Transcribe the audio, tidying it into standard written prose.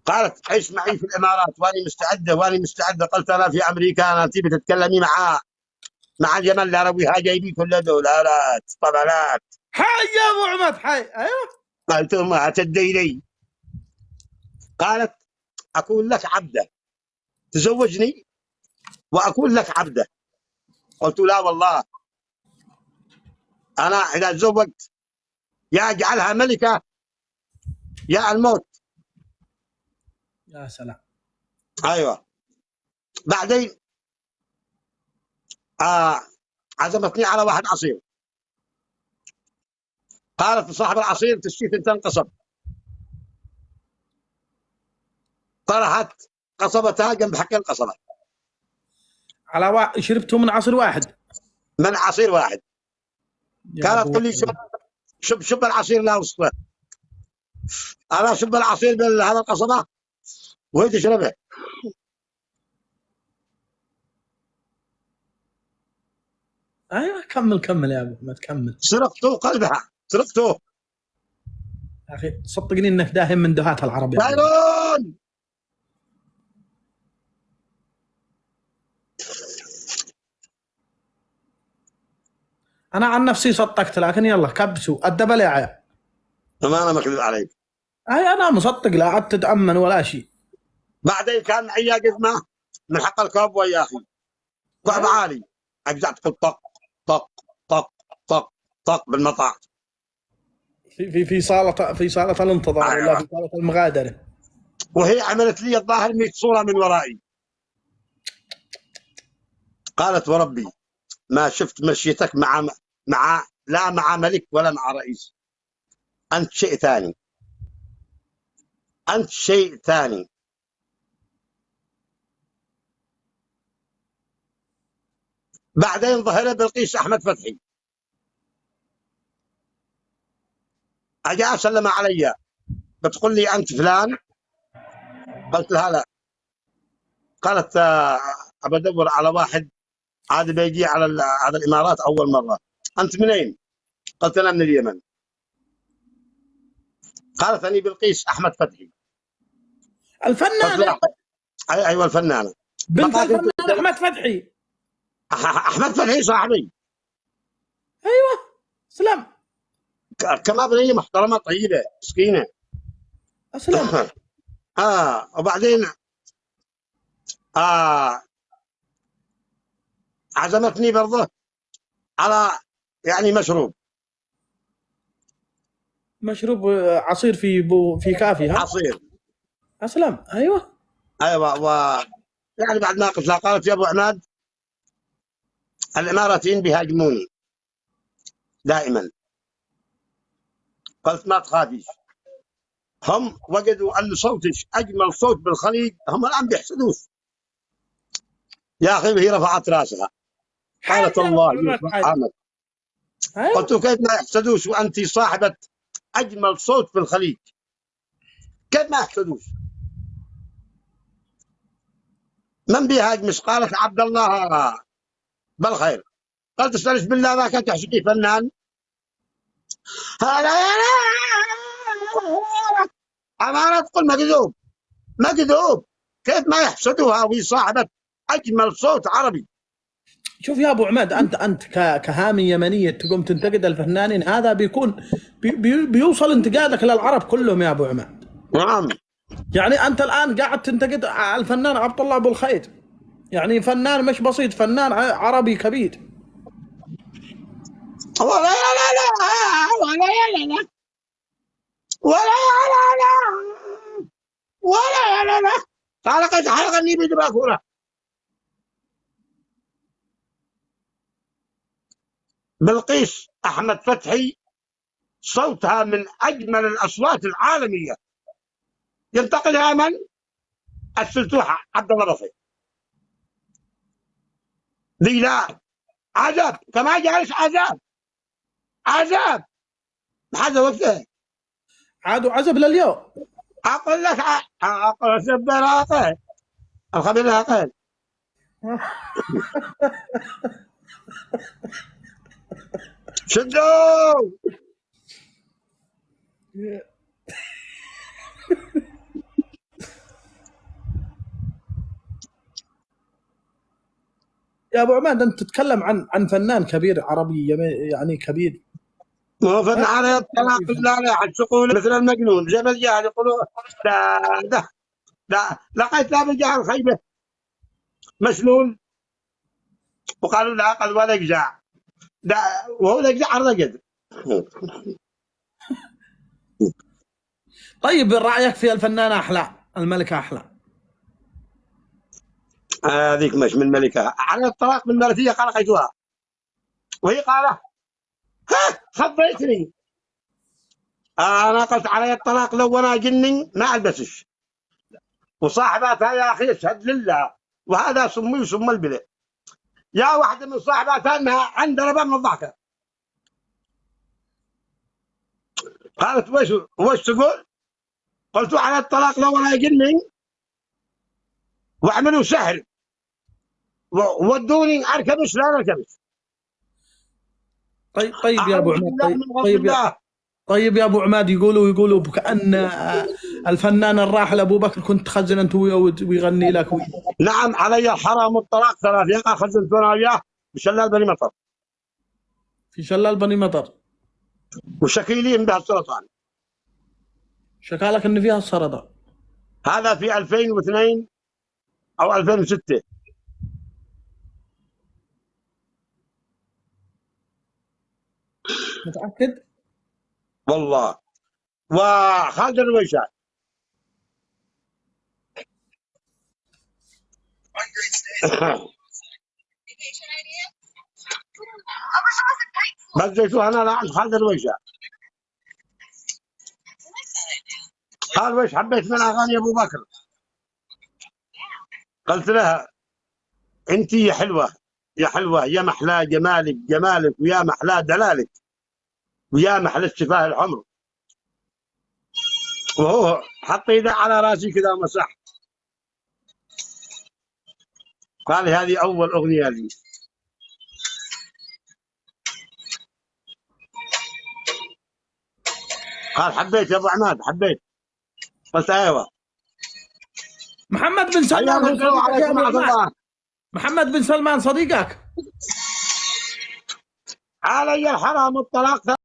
قالت عيش معي في الامارات واني مستعده. قلت انا في امريكا، انا تبي تتكلمي مع اليمن العربي جايبي كل دولارات طبلات. حي يا ابو عماد حي. ايوه قلت ما تدي لي. قالت اكون لك عبده، تزوجني واكون لك عبده. قلت لا والله، انا اذا تزوجت يا اجعلها ملكه يا الموت. يا سلام. ايوه. بعدين عزمتني على واحد عصير. قالت لصاحب العصير تشتي ثنتين قصب. طرحت قصبتها جنب حق القصبه. على شربته من عصير واحد؟ من عصير واحد. كانت تقول لي شب العصير لا وسطه. انا شب العصير بهذا القصبه وهي تشربه. ايوه كمل يا ابو ما تكمل. سرقته قلبها، سرقته. يا اخي صدقني انك داهم من دهات العرب يا دايرون. انا عن نفسي صدقت، لكن يلا كبسوا الدبل يا عيال. ما انا مكذب عليك. اي انا مصدق، لا عدت تتامن ولا شيء. بعدين كان معي قزمه من حق الكوبوي يا اخي، كعب عالي. اجزعت طق طق طق طق طق بالمطاع في صاله الانتظار. أيوة. ولا في صاله المغادره. وهي عملت لي الظاهر 100 صوره من ورائي. قالت وربي ما شفت مشيتك لا مع ملك ولا مع رئيس. انت شيء ثاني، انت شيء ثاني. بعدين ظهر بلقيس احمد فتحي، اجا سلم علي، بتقول لي انت فلان؟ قلت لها لا. قالت ابى ادور على واحد عاد بيجي على الامارات اول مره. انت منين؟ قلت انا من اليمن. قالت اني بلقيس احمد فتحي. الفنانه. ايوه الفنانه بنت الفنان احمد فتحي. احمد فتحي صاحبي. ايوه سلام. كما بنيه محترمه طيبه مسكينه. اسلم. وبعدين عزمتني برضه على يعني مشروب عصير في كافي. ها عصير. اسلم. ايوه يعني بعد ما قالت يا ابو عماد الاماراتيين بيهاجموني دائما. قلت ما تخافيش، هم وجدوا ان صوتك اجمل صوت بالخليج، هم الان بيحسدوك. يا اخي هي رفعت راسها قالت الله يرحمك. قلت كيف ما يحسدوش وانت صاحبه اجمل صوت في الخليج؟ كيف ما يحسدوش؟ من بيهاجمش؟ قالت عبد الله بالخير. قلت استرش بالله ما كنت تحسدي فنان. هذا امانه تقول مكذوب مكذوب. كيف ما يحسدوها وهي صاحبه اجمل صوت عربي؟ شوف يا ابو عماد، انت كهامي يمنيه تقوم تنتقد الفنانين، هذا بيكون بيوصل انتقادك للعرب كلهم يا ابو عماد. نعم. يعني انت الان قاعد تنتقد الفنان عبد الله ابو الخير، يعني فنان مش بسيط، فنان عربي كبير. ولا لا لا ولا لا لا ولا لا لا ولا لا لا حلقة حلقة بدباكورة. بلقيس احمد فتحي صوتها من اجمل الاصوات العالميه، ينتقلها من السلتوحه عبد الله بصير. ذي لا عذاب كما جالس عذاب هذا وقته. عادوا عزب لليوم. اقول لك اقول سبراقه الخبير العقل. شدوا يا ابو عماد انت تتكلم عن فنان كبير عربي يعني كبير. هو فن على الطلاق لا لا حتشوفوا مثل المجنون جبل جهل يقولوا لا لقيت لا بجهل خيبه مسنون وقالوا لا عقل ولا يجزع وهو لا يجزع الرقد. طيب رايك في الفنانه احلى الملكه احلى؟ هذيك مش من ملكها على الطلاق من ملكية خلقتها وهي قالت خبيتني انا قلت علي الطلاق لو انا جني ما البسش وصاحباتها يا اخي اشهد لله وهذا سمي وسمى البلد يا واحده من صاحباتها انها عندها ربع من الضحكه قالت وش تقول؟ قلت على الطلاق لو انا جني واعملوا سحر ودوني اركبش لا اركبش. طيب يا ابو عماد طيب يا ابو عماد يقولوا كأن الفنان الراحل ابو بكر كنت تخزن انت ويغني لك نعم علي الحرام الطلاق 3 يقع خزنتونا وياه بشلال بني مطر في شلال بني مطر وشكيلين بها السرطان شكالك ان فيها السرطان. هذا في 2002 او 2006 متأكد؟ والله. وخالد الرويشات بديتوها انا عند خالد الرويشات قال وش حبيت من اغاني ابو بكر؟ قلت لها انت يا حلوه يا حلوه يا محلى جمالك ويا محلى دلالك ويا محلى الشفاه الحمر وهو حط ايده على راسي كذا ومسح قال هذه اول اغنيه لي. قال حبيت يا ابو عماد حبيت. قلت ايوه. محمد بن سلمان محمد بن سلمان صديقك؟ علي الحرام الطلاق